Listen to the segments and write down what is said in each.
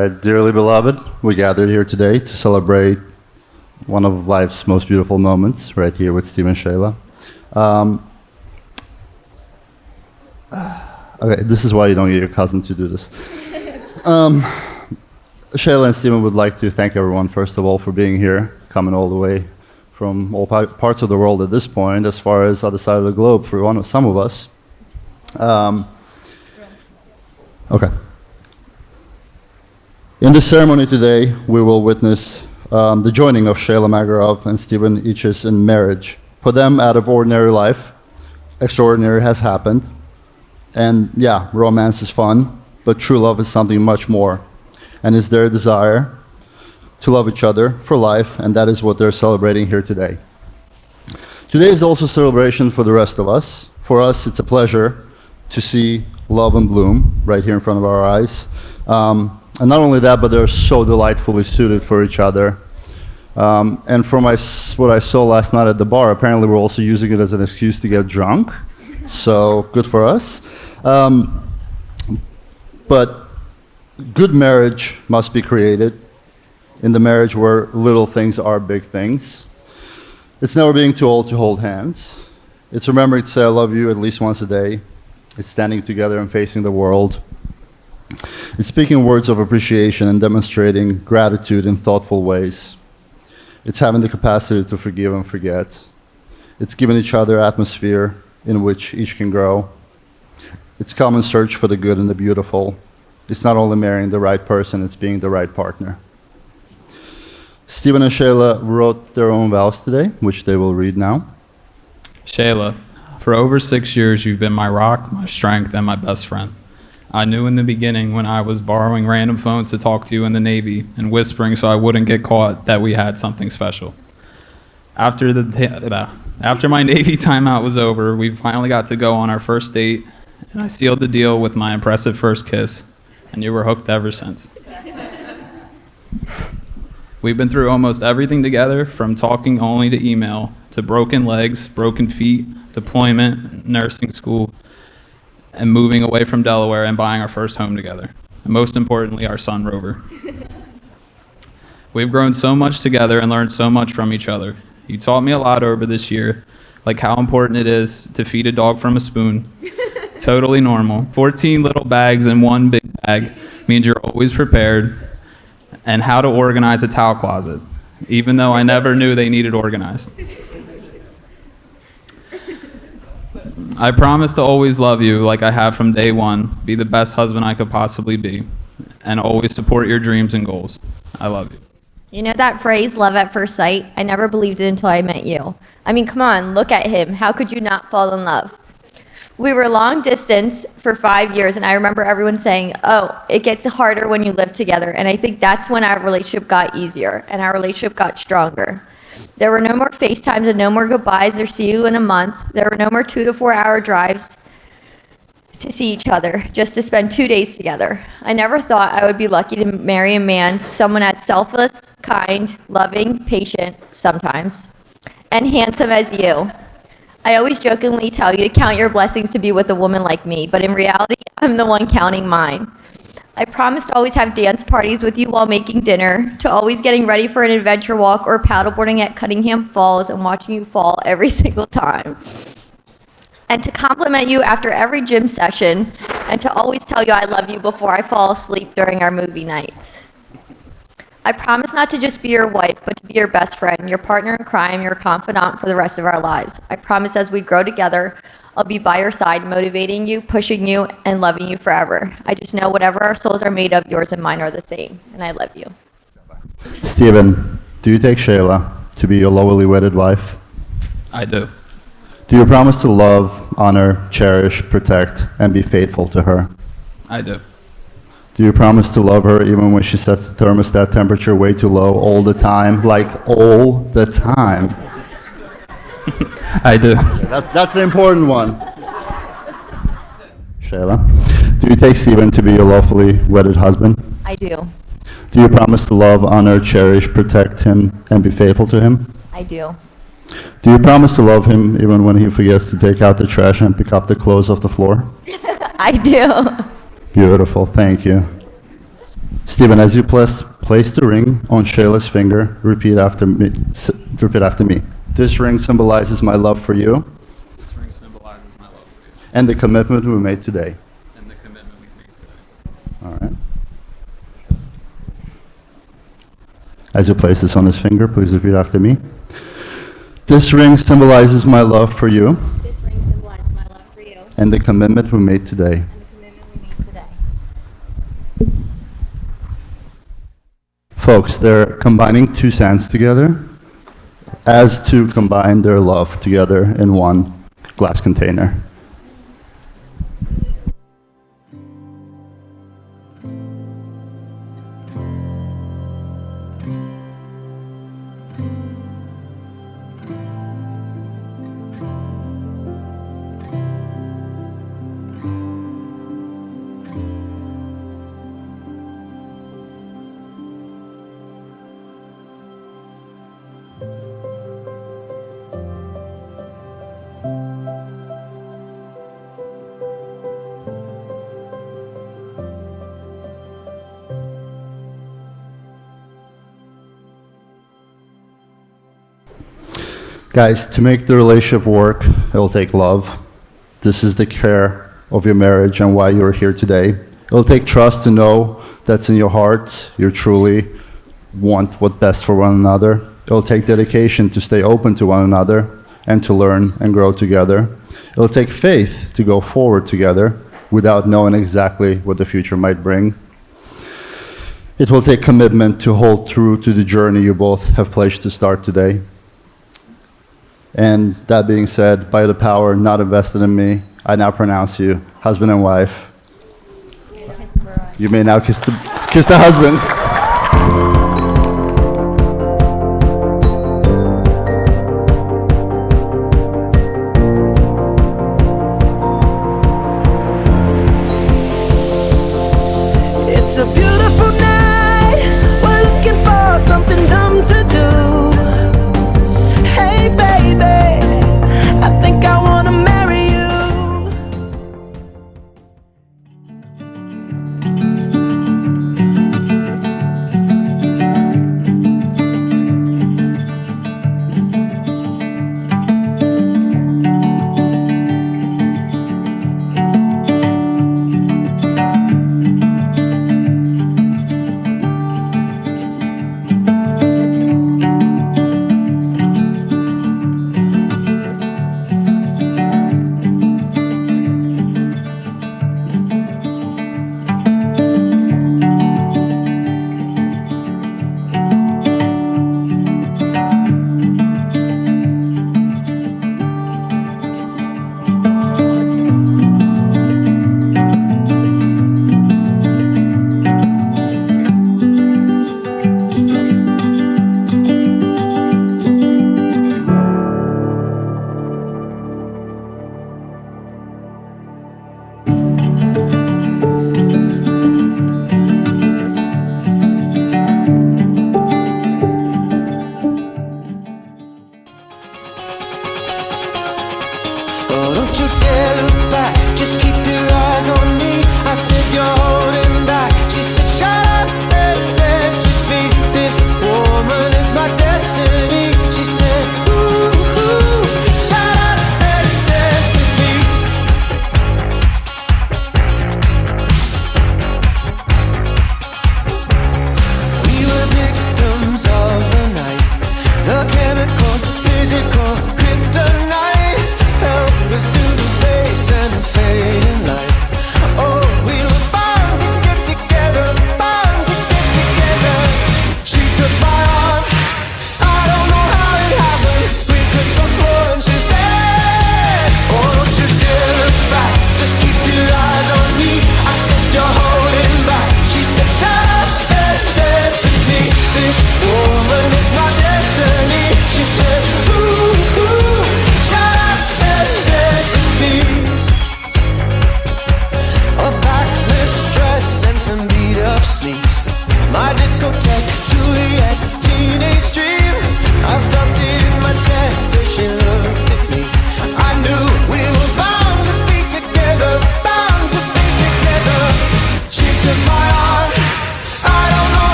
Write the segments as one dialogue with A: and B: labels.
A: right, dearly beloved, we gathered here today to celebrate one of life's most beautiful moments, right here with Steve and Shayla. Um, okay, this is why you don't get your cousin to do this. Shayla and Steven would like to thank everyone, first of all, for being here, coming all the way from all parts of the world at this point, as far as other side of the globe for some of us. Okay. In this ceremony today, we will witness the joining of Shayla Magarov and Steven Ichis in marriage. For them, out of ordinary life, extraordinary has happened. And yeah, romance is fun, but true love is something much more. And it's their desire to love each other for life, and that is what they're celebrating here today. Today is also a celebration for the rest of us. For us, it's a pleasure to see love and bloom right here in front of our eyes. And not only that, but they're so delightfully suited for each other. And from what I saw last night at the bar, apparently we're also using it as an excuse to get drunk. So good for us. But good marriage must be created in the marriage where little things are big things. It's never being too old to hold hands. It's remembering to say I love you at least once a day. It's standing together and facing the world. It's speaking words of appreciation and demonstrating gratitude in thoughtful ways. It's having the capacity to forgive and forget. It's giving each other atmosphere in which each can grow. It's common search for the good and the beautiful. It's not only marrying the right person, it's being the right partner. Steven and Shayla wrote their own vows today, which they will read now.
B: Shayla, for over 6 years, you've been my rock, my strength, and my best friend. I knew in the beginning when I was borrowing random phones to talk to you in the Navy and whispering so I wouldn't get caught that we had something special. After my Navy timeout was over, we finally got to go on our first date, and I sealed the deal with my impressive first kiss, and you were hooked ever since. We've been through almost everything together, from talking only to email, to broken legs, broken feet, deployment, nursing school, and moving away from Delaware and buying our first home together. And most importantly, our son, Rover. We've grown so much together and learned so much from each other. You taught me a lot over this year, like how important it is to feed a dog from a spoon. Totally normal. 14 little bags in one big bag means you're always prepared, and how to organize a towel closet, even though I never knew they needed organized. I promise to always love you like I have from day one, be the best husband I could possibly be, and always support your dreams and goals. I love you.
C: You know that phrase, love at first sight? I never believed it until I met you. I mean, come on, look at him. How could you not fall in love? We were long distance for 5 years, and I remember everyone saying, oh, it gets harder when you live together. And I think that's when our relationship got easier and our relationship got stronger. There were no more FaceTimes and no more goodbyes or see you in a month. There were no more 2 to 4 hour drives to see each other, just to spend 2 days together. I never thought I would be lucky to marry a man, someone as selfless, kind, loving, patient, sometimes, and handsome as you. I always jokingly tell you to count your blessings to be with a woman like me, but in reality, I'm the one counting mine. I promise to always have dance parties with you while making dinner, to always getting ready for an adventure walk or paddleboarding at Cunningham Falls and watching you fall every single time. And to compliment you after every gym session, and to always tell you I love you before I fall asleep during our movie nights. I promise not to just be your wife, but to be your best friend, your partner in crime, your confidant for the rest of our lives. I promise as we grow together, I'll be by your side, motivating you, pushing you, and loving you forever. I just know whatever our souls are made of, yours and mine are the same, and I love you.
A: Steven, do you take Shayla to be your lawfully wedded wife?
B: I do.
A: Do you promise to love, honor, cherish, protect, and be faithful to her?
B: I do.
A: Do you promise to love her even when she sets the thermostat temperature way too low all the time? Like all the time.
B: I do.
A: That's the important one. Shayla, do you take Steven to be your lawfully wedded husband?
C: I do.
A: Do you promise to love, honor, cherish, protect him, and be faithful to him?
C: I do.
A: Do you promise to love him even when he forgets to take out the trash and pick up the clothes off the floor?
C: I do.
A: Beautiful, thank you. Stephen, as you place the ring on Shayla's finger, repeat after me. Repeat after me. This ring symbolizes my love for you
B: This ring symbolizes my love for you
A: and the commitment we made today.
B: and the commitment we've made today.
A: All right. As you place this on his finger, please repeat after me. This ring symbolizes my love for you
C: This ring symbolizes my love for you
A: and the commitment we made today.
C: and the commitment we made today.
A: Folks, they're combining two sands together as to combine their love together in one glass container. Guys, to make the relationship work, it'll take love. This is the care of your marriage and why you're here today. It'll take trust to know that's in your heart. You truly want what's best for one another. It'll take dedication to stay open to one another and to learn and grow together. It'll take faith to go forward together without knowing exactly what the future might bring. It will take commitment to hold true to the journey you both have pledged to start today. And that being said, by the power not invested in me, I now pronounce you husband and wife. You may now kiss the husband.
D: It's a beautiful night. We're looking for something dumb to do. Hey baby, I think I wanna marry you.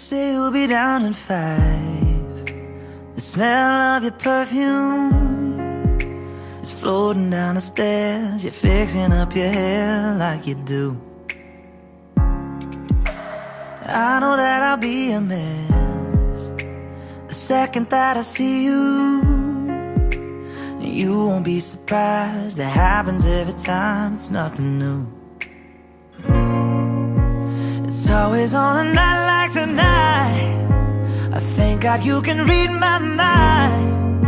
D: say you'll be down in 5. The smell of your perfume is floating down the stairs. You're fixing up your hair like you do. I know that I'll be a mess the second that I see you. You won't be surprised, it happens every time, it's nothing new. It's always on a night like tonight, I thank God you can read my mind.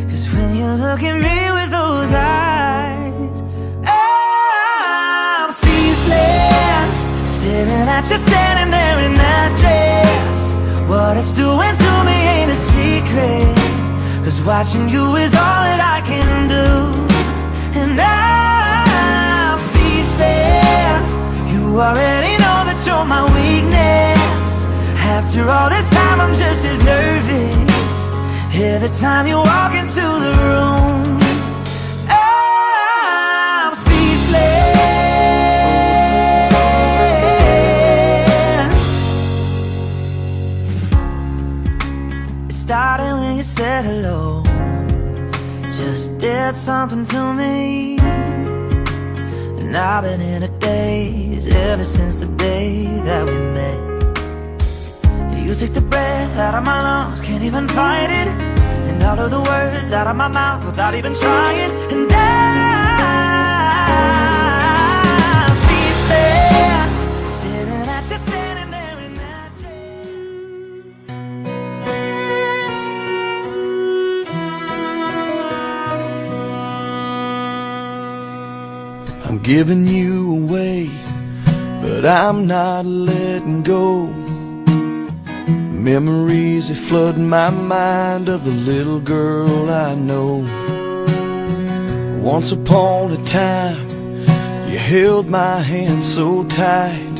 D: Cause when you look at me with those eyes, I'm speechless, staring at you standing there in that dress. What it's doing to me ain't a secret, cause watching you is all that I can do. And I'm speechless, you already know that you're my weakness. After all this time I'm just as nervous every time you walk into the room. I'm speechless. It started when you said hello, just did something to me. And I've been in a daze ever since the day that we met. You took the breath out of my lungs, can't even fight it, and all of the words out of my mouth without even trying. And I'm speechless, staring at you standing there in that dress.
E: I'm giving you away, but I'm not letting go. Memories that flood my mind of the little girl I know. Once upon a time, you held my hand so tight.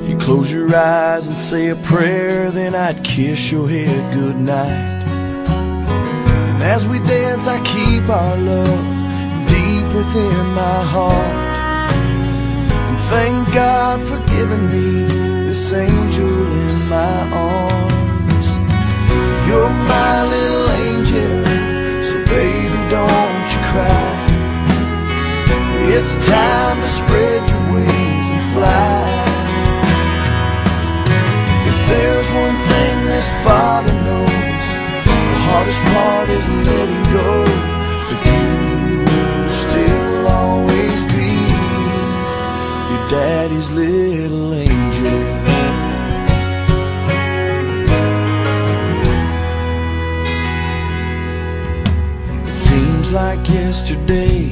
E: You close your eyes and say a prayer, then I'd kiss your head goodnight. And as we dance, I keep our love deep within my heart. And thank God for giving me this angel in my arms. You're my little angel, so baby don't you cry. It's time to spread your wings and fly. If there's one thing this father knows, the hardest part is letting go. But you'll still always be your daddy's little angel. Like yesterday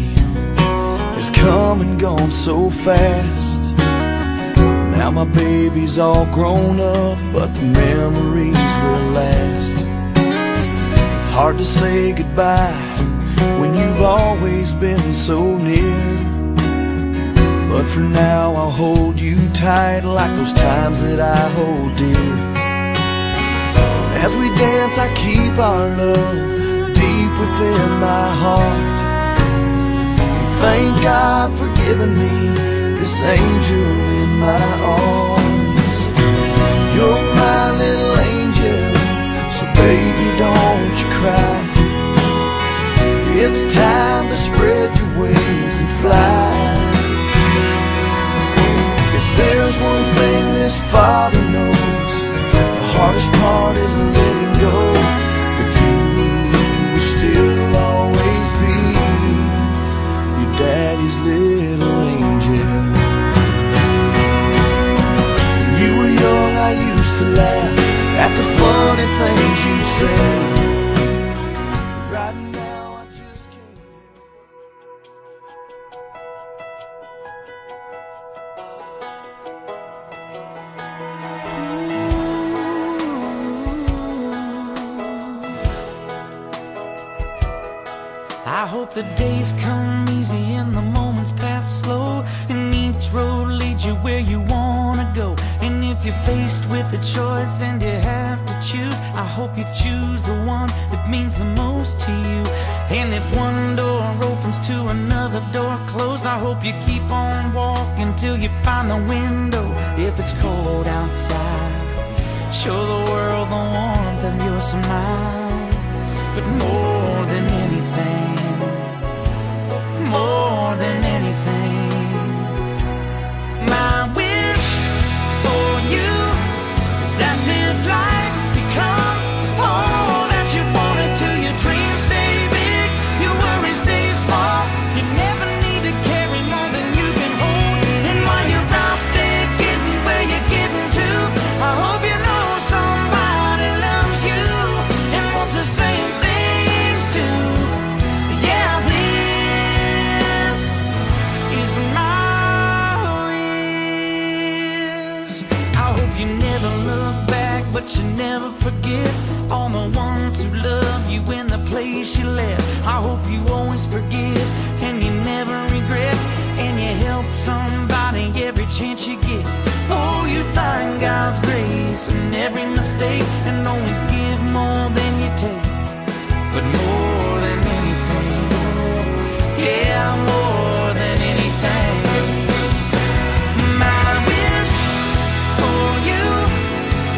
E: has come and gone so fast. Now my baby's all grown up, but the memories will last. It's hard to say goodbye when you've always been so near, but for now I'll hold you tight like those times that I hold dear. As we dance, I keep our love deep within my heart. And thank God for giving me this angel in my arms. You're my little angel, so baby don't you cry. It's time to spread your wings and fly. If there's one thing this father knows, the hardest part is letting go. Still always be your daddy's little angel. When you were young, I used to laugh at the funny things you'd say. Right now, I just can't.
D: I hope the days come easy and the moments pass slow, and each road leads you where you wanna go. And if you're faced with a choice and you have to choose, I hope you choose the one that means the most to you. And if one door opens to another door closed, I hope you keep on walking till you find the window. If it's cold outside Show the world the warmth of your smile. But more than anything, more than anything, my wish for you is that this life becomes all that you wanted to. Your dreams stay big, your worries stay small. You never need to carry more than you can hold. And while you're out there getting where you're getting to, I hope you know somebody loves you and wants the same things too. Yeah, this is my wish. I hope you never look back, but you never forget all the ones who love you in the place you left. I hope you always forgive and you never regret, and you help somebody every chance you get. Oh, you find God's grace in every mistake and always give more than you take. But more than anything, yeah, more than anything, my wish for you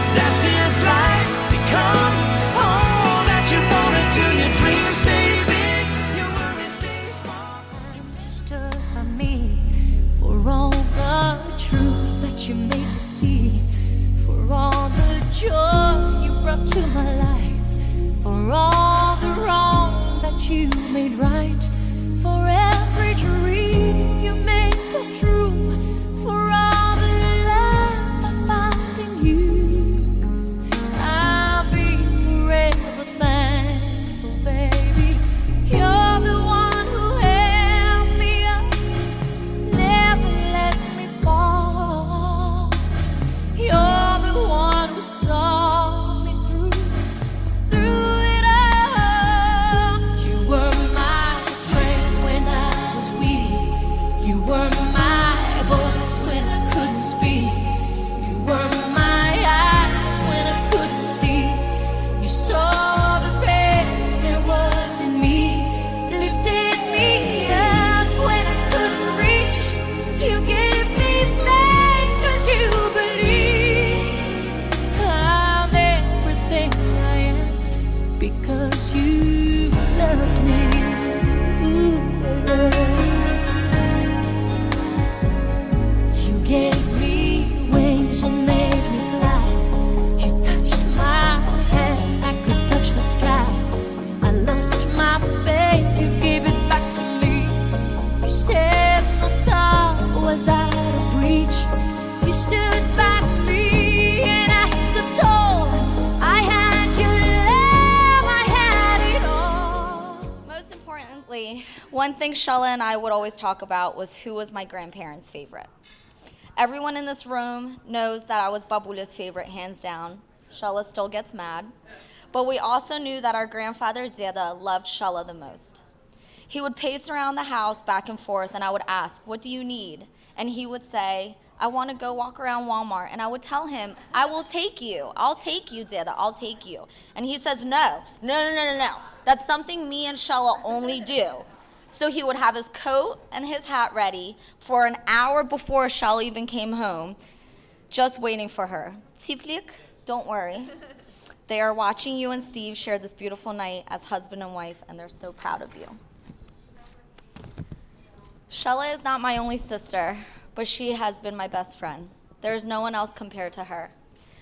D: is that this life becomes all that you wanted to. Your dreams stay big, your worries stay small.
F: You stood by me for all the truth that you made me see, for all the joy you brought to my life, for all the wrong that you made right, for every dream you made come true, for all the love I found in you. I'll be forever thankful, baby. You're the one who held me up, never let me fall. You're the one who saw me through it all. You were my strength when I was weak. You were my voice when I couldn't speak. You were my eyes when I couldn't see. You saw the best there was in me, lifted me up when I couldn't reach. You gave me faith 'cause you believe I'm everything I am because you loved me. Ooh, you gave me wings and made me fly. You touched my hand, I could touch the sky. I lost my faith, you gave it back to me. You said no star was out of reach. You stood by me and I stood tall. I had your love, I had it all.
G: Most importantly, one thing Shella and I would always talk about was who was my grandparents' favorite. Everyone in this room knows that I was Babula's favorite, hands down. Shella still gets mad. But we also knew that our grandfather Zeda loved Shella the most. He would pace around the house back and forth, and I would ask, "What do you need?" And he would say, "I want to go walk around Walmart." And I would tell him, "I will take you. I'll take you, Zeda. I'll take you." And he says, "No, no, no, no, no, no. That's something me and Shella only do." So he would have his coat and his hat ready for an hour before Shella even came home, just waiting for her. Tiplik, don't worry. They are watching you and Steve share this beautiful night as husband and wife, and they're so proud of you. Shella is not my only sister, but she has been my best friend. There's no one else compared to her.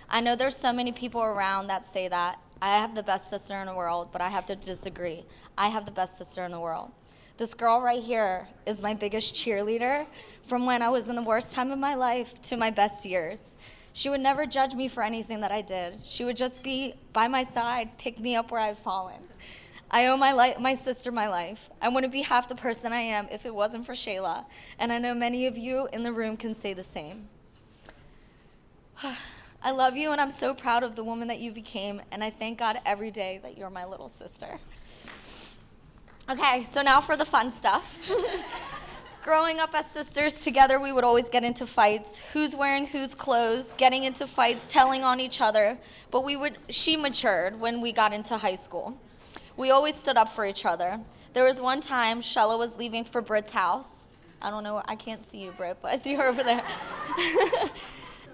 G: I know there's so many people around that say that. I have the best sister in the world, but I have to disagree. I have the best sister in the world. This girl right here is my biggest cheerleader from when I was in the worst time of my life to my best years. She would never judge me for anything that I did. She would just be by my side, pick me up where I've fallen. I owe my sister my life. I wouldn't be half the person I am if it wasn't for Shayla, and I know many of you in the room can say the same. I love you, and I'm so proud of the woman that you became, and I thank God every day that you're my little sister. Okay, so now for the fun stuff. Growing up as sisters together, we would always get into fights. Who's wearing whose clothes, getting into fights, telling on each other. But she matured when we got into high school. We always stood up for each other. There was one time Shella was leaving for Britt's house. I don't know, I can't see you, Britt, but you're over there.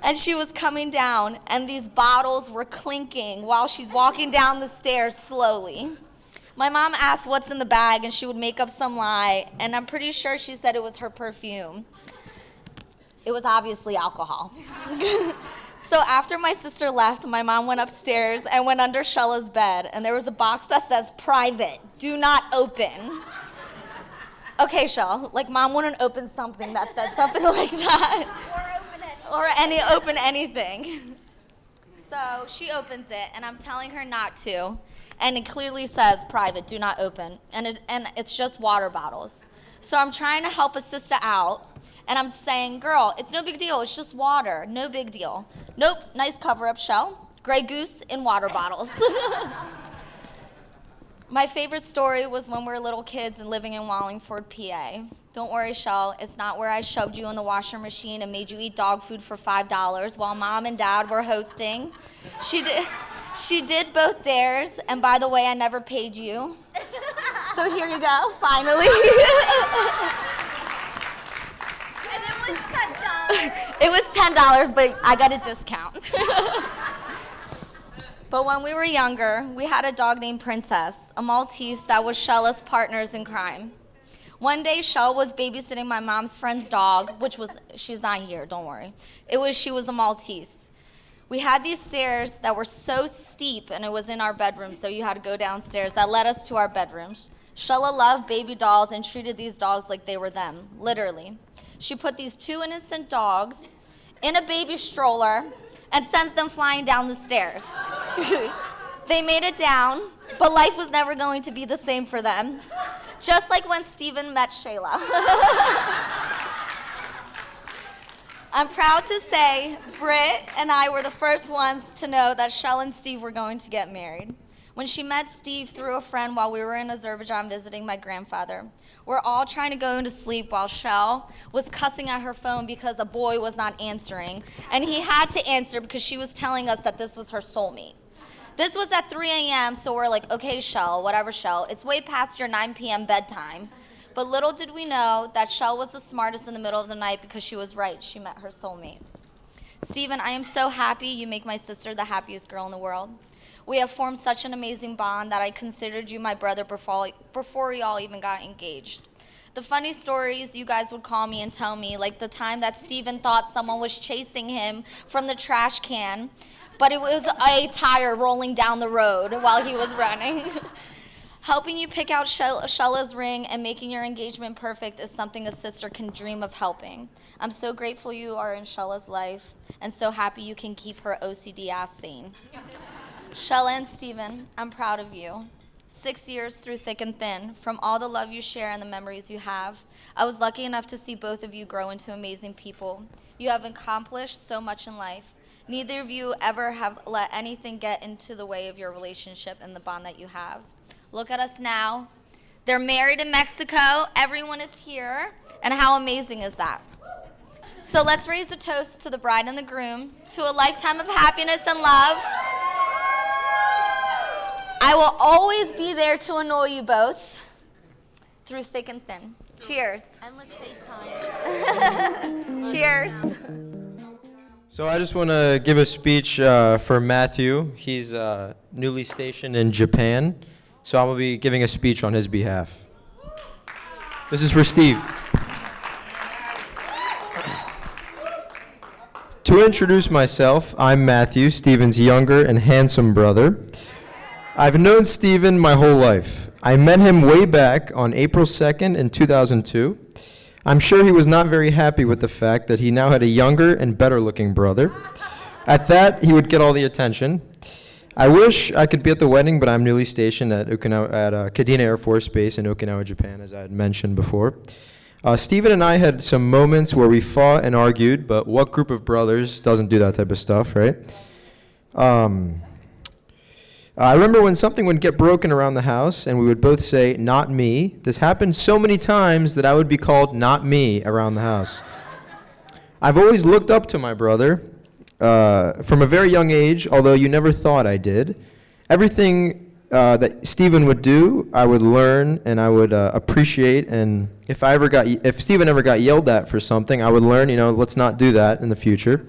G: And she was coming down, and these bottles were clinking while she's walking down the stairs slowly. My mom asked what's in the bag, and she would make up some lie, and I'm pretty sure she said it was her perfume. It was obviously alcohol. So after my sister left, my mom went upstairs and went under Shella's bed, and there was a box that says private, do not open. Okay, Shell, like mom wouldn't open something that said something like that. Or open anything. So she opens it, and I'm telling her not to, and it clearly says private, do not open, and it's just water bottles. So I'm trying to help a sister out, and I'm saying, girl, it's no big deal, it's just water, no big deal. Nope, nice cover-up, Shell. Grey Goose in water bottles. My favorite story was when we were little kids and living in Wallingford, PA. Don't worry, Shell, it's not where I shoved you in the washer machine and made you eat dog food for $5 while mom and dad were hosting. She did both dares, and by the way, I never paid you. So here you go, finally.
F: And it was $10.
G: It was $10, but I got a discount. But when we were younger, we had a dog named Princess, a Maltese that was Shella's partners in crime. One day, Shell was babysitting my mom's friend's dog, she's not here, don't worry. She was a Maltese. We had these stairs that were so steep, and it was in our bedroom, so you had to go downstairs, that led us to our bedrooms. Shella loved baby dolls and treated these dogs like they were them, literally. She put these 2 innocent dogs in a baby stroller and sends them flying down the stairs. They made it down, but life was never going to be the same for them. Just like when Steven met Shayla. I'm proud to say Britt and I were the first ones to know that Shell and Steve were going to get married. When she met Steve through a friend while we were in Azerbaijan visiting my grandfather, we're all trying to go into sleep while Shell was cussing at her phone because a boy was not answering, and he had to answer because she was telling us that this was her soulmate. This was at 3 a.m., so we're like, okay, Shell, whatever, Shell, it's way past your 9 p.m. bedtime. But little did we know that Shell was the smartest in the middle of the night because she was right. She met her soulmate. Steven, I am so happy you make my sister the happiest girl in the world. We have formed such an amazing bond that I considered you my brother before y'all even got engaged. The funny stories you guys would call me and tell me, like the time that Steven thought someone was chasing him from the trash can, but it was a tire rolling down the road while he was running. Helping you pick out Shella's ring and making your engagement perfect is something a sister can dream of helping. I'm so grateful you are in Shella's life and so happy you can keep her OCD ass sane. Shella and Steven, I'm proud of you. 6 years through thick and thin, from all the love you share and the memories you have. I was lucky enough to see both of you grow into amazing people. You have accomplished so much in life. Neither of you ever have let anything get into the way of your relationship and the bond that you have. Look at us now. They're married in Mexico. Everyone is here. And how amazing is that? So let's raise a toast to the bride and the groom, to a lifetime of happiness and love. I will always be there to annoy you both through thick and thin. Cheers.
F: Endless FaceTime.
G: Cheers.
H: So I just want to give a speech for Matthew. He's newly stationed in Japan, so I'm going to be giving a speech on his behalf. This is for Steve. To introduce myself, I'm Matthew, Steven's younger and handsome brother. I've known Steven my whole life. I met him way back on April 2nd in 2002. I'm sure he was not very happy with the fact that he now had a younger and better looking brother. At that, he would get all the attention. I wish I could be at the wedding, but I'm newly stationed at Kadena Air Force Base in Okinawa, Japan, as I had mentioned before. Steven and I had some moments where we fought and argued, but what group of brothers doesn't do that type of stuff, right? I remember when something would get broken around the house and we would both say, "Not me." This happened so many times that I would be called "not me" around the house. I've always looked up to my brother from a very young age, although you never thought I did. Everything that Steven would do, I would learn and I would appreciate. And if Steven ever got yelled at for something, I would learn, let's not do that in the future.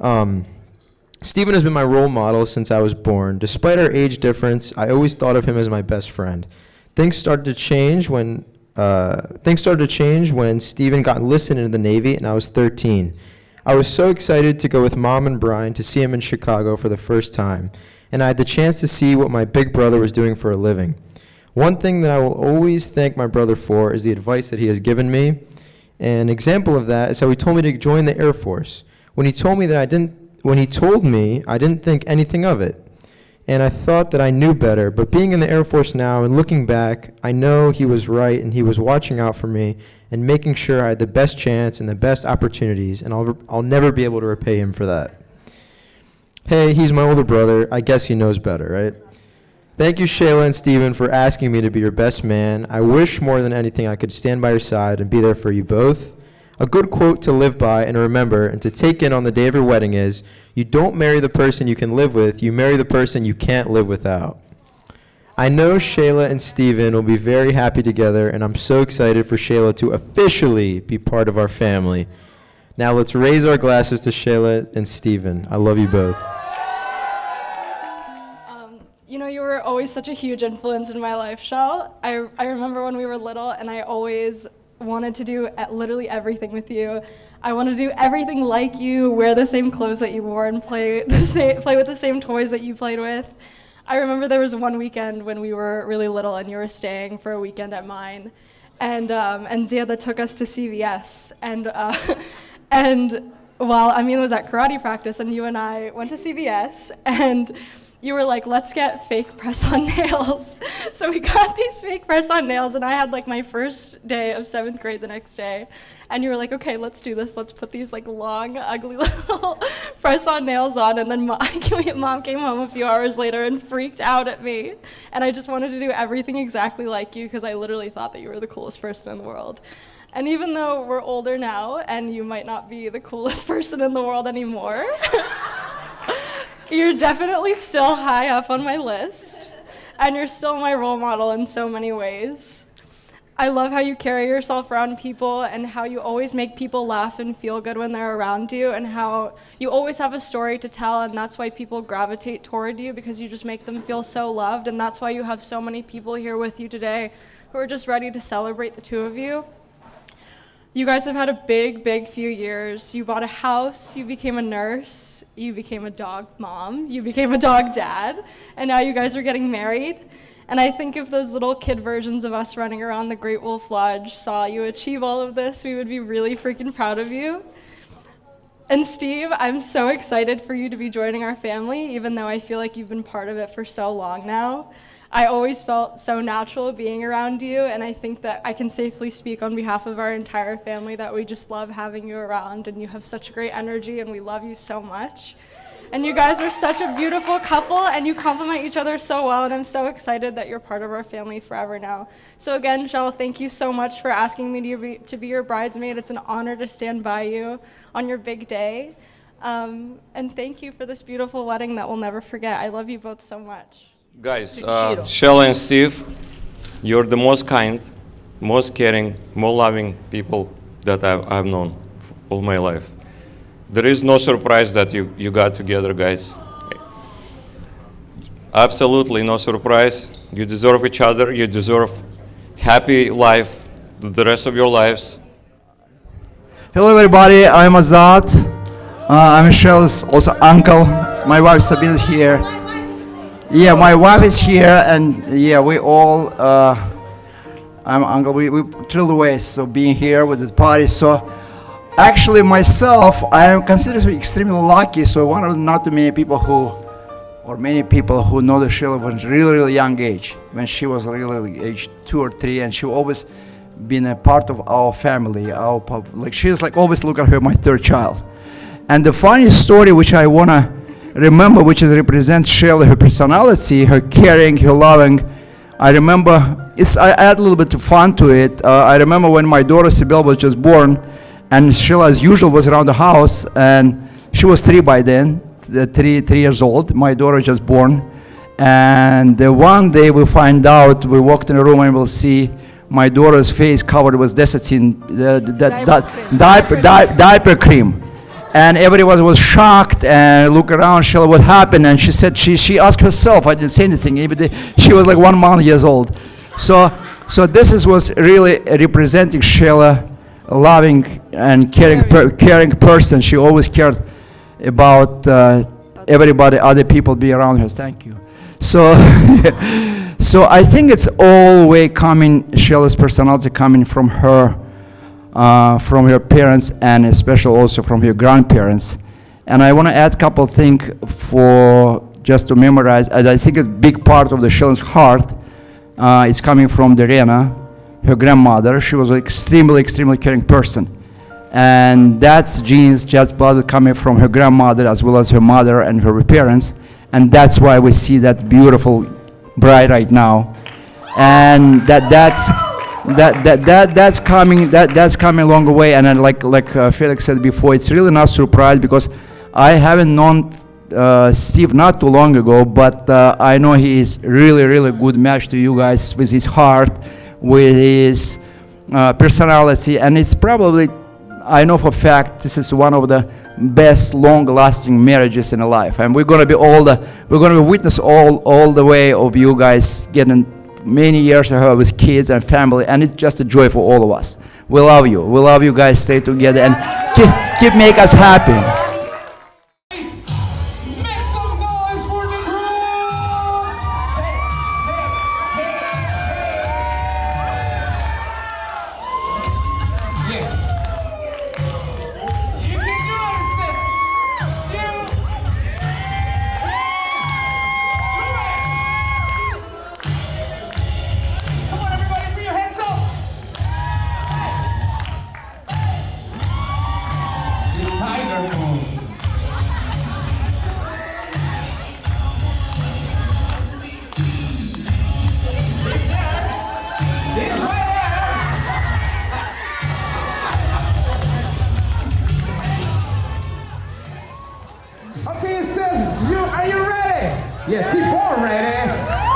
H: Stephen has been my role model since I was born. Despite our age difference, I always thought of him as my best friend. Things started to change when Stephen got enlisted into the Navy and I was 13. I was so excited to go with Mom and Brian to see him in Chicago for the first time, and I had the chance to see what my big brother was doing for a living. One thing that I will always thank my brother for is the advice that he has given me. An example of that is how he told me to join the Air Force. When he told me, I didn't think anything of it. And I thought that I knew better, but being in the Air Force now and looking back, I know he was right and he was watching out for me and making sure I had the best chance and the best opportunities, and I'll never be able to repay him for that. Hey, he's my older brother. I guess he knows better, right? Thank you, Shayla and Stephen, for asking me to be your best man. I wish more than anything I could stand by your side and be there for you both. A good quote to live by and remember and to take in on the day of your wedding is, you don't marry the person you can live with, you marry the person you can't live without. I know Shayla and Stephen will be very happy together, and I'm so excited for Shayla to officially be part of our family. Now let's raise our glasses to Shayla and Stephen. I love you both.
I: You know, you were always such a huge influence in my life, Shell. I remember when we were little, and I always wanted to do literally everything with you. I wanted to do everything like you, wear the same clothes that you wore, and play with the same toys that you played with. I remember there was one weekend when we were really little, and you were staying for a weekend at mine, and Ziada took us to CVS, and while Amin was at karate practice, and you and I went to CVS, and you were like, let's get fake press-on nails. So we got these fake press-on nails, and I had like my first day of 7th grade the next day. And you were like, okay, let's do this. Let's put these like long, ugly little press-on nails on. And then Mom came home a few hours later and freaked out at me. And I just wanted to do everything exactly like you because I literally thought that you were the coolest person in the world. And even though we're older now and you might not be the coolest person in the world anymore, you're definitely still high up on my list, and you're still my role model in so many ways. I love how you carry yourself around people and how you always make people laugh and feel good when they're around you, and how you always have a story to tell, and that's why people gravitate toward you because you just make them feel so loved, and that's why you have so many people here with you today who are just ready to celebrate the two of you. You guys have had a big, big few years. You bought a house, you became a nurse, you became a dog mom, you became a dog dad, and now you guys are getting married. And I think if those little kid versions of us running around the Great Wolf Lodge saw you achieve all of this, we would be really freaking proud of you. And Steve, I'm so excited for you to be joining our family, even though I feel like you've been part of it for so long now. I always felt so natural being around you, and I think that I can safely speak on behalf of our entire family that we just love having you around, and you have such great energy, and we love you so much. And you guys are such a beautiful couple, and you complement each other so well, and I'm so excited that you're part of our family forever now. So again, Shell, thank you so much for asking me to be your bridesmaid. It's an honor to stand by you on your big day. And thank you for this beautiful wedding that we'll never forget. I love you both so much.
J: Guys, Shell and Steve, you're the most kind, most caring, more loving people that I've known all my life. There is no surprise that you got together, guys. Absolutely no surprise. You deserve each other. You deserve happy life, the rest of your lives.
K: Hello everybody, I'm Azad. I'm Michelle's also uncle. My wife Sabine is here. Yeah, my wife is here, and yeah, we all, I'm uncle, we thrilled away, so being here with the party. So actually myself, I am considered extremely lucky, so one of not too many people many people who know the Sheila was really, really young age, when she was really age 2 or 3, and she always been a part of our family, like she's like always look at her, my third child. And the funny story which I wanna remember, which is represents Sheila, her personality, her caring, her loving. I remember, I add a little bit of fun to it. I remember when my daughter Sibyl was just born, and Sheila, as usual, was around the house, and she was 3 by then, 3 years old. My daughter just born, and one day we find out, we walked in the room and we'll see my daughter's face covered with Desitin, diaper cream. And everyone was shocked and looked around, Sheila, what happened? And she said, she asked herself, I didn't say anything, she was like 1 month years old. So this was really representing Sheila, a loving and caring person. She always cared about everybody, other people be around her. Thank you. So, so I think it's all way coming, Sheila's personality coming from her parents, and especially also from her grandparents. And I want to add a couple things for just to memorize. And I think a big part of the Sheila's heart is coming from Darena, her grandmother. She was an extremely caring person. And that's genes just probably coming from her grandmother as well as her mother and her parents. And that's why we see that beautiful bride right now. And that's coming a long way. And then like Felix said before, it's really not surprised because I haven't known Steve not too long ago, but I know he is really good match to you guys with his heart, with his personality, and it's probably, I know for a fact, this is one of the best long-lasting marriages in life, and we're gonna be witness all the way of you guys getting many years ahead with kids and family, and it's just a joy for all of us. We love you. We love you guys. Stay together and keep make us happy.
L: Okay, Seth, are you ready? Yes, keep on ready.